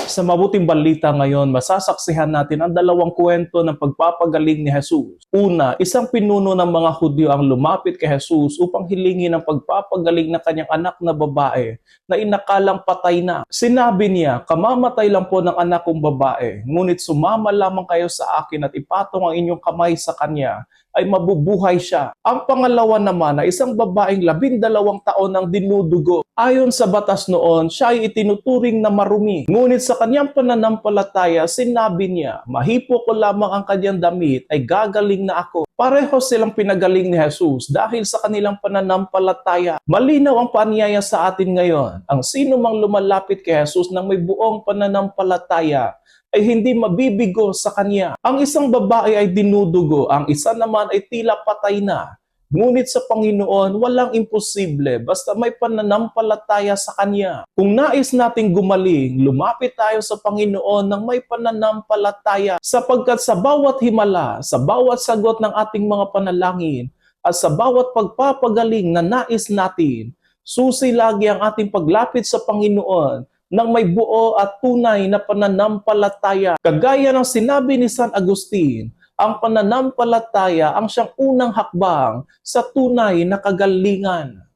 Sa mabuting balita ngayon, masasaksihan natin ang dalawang kwento ng pagpapagaling ni Jesus. Una, isang pinuno ng mga Hudyo ang lumapit kay Jesus upang hilingin ang pagpapagaling ng kanyang anak na babae na inakalang patay na. Sinabi niya, kamamatay lang po ng anak kong babae, ngunit sumama lamang kayo sa akin at ipatong ang inyong kamay sa kanya, ay mabubuhay siya. Ang pangalawa naman ay isang babaeng 12 taon ang dinudugo. Ayon sa batas noon, siya ay itinuturing na marumi. Ngunit sa kanyang pananampalataya, sinabi niya, mahipo ko lamang ang kanyang damit ay gagaling na ako. Pareho silang pinagaling ni Jesus dahil sa kanilang pananampalataya. Malinaw ang paanyaya sa atin ngayon. Ang sino mang lumalapit kay Jesus nang may buong pananampalataya ay hindi mabibigo sa kanya. Ang isang babae ay dinudugo, ang isa naman ay tila patay na. Ngunit sa Panginoon, walang imposible basta may pananampalataya sa Kanya. Kung nais nating gumaling, lumapit tayo sa Panginoon ng may pananampalataya sapagkat sa bawat himala, sa bawat sagot ng ating mga panalangin, at sa bawat pagpapagaling na nais natin, susi lagi ang ating paglapit sa Panginoon ng may buo at tunay na pananampalataya. Kagaya ng sinabi ni San Agustin, ang pananampalataya ang siyang unang hakbang sa tunay na kagalingan.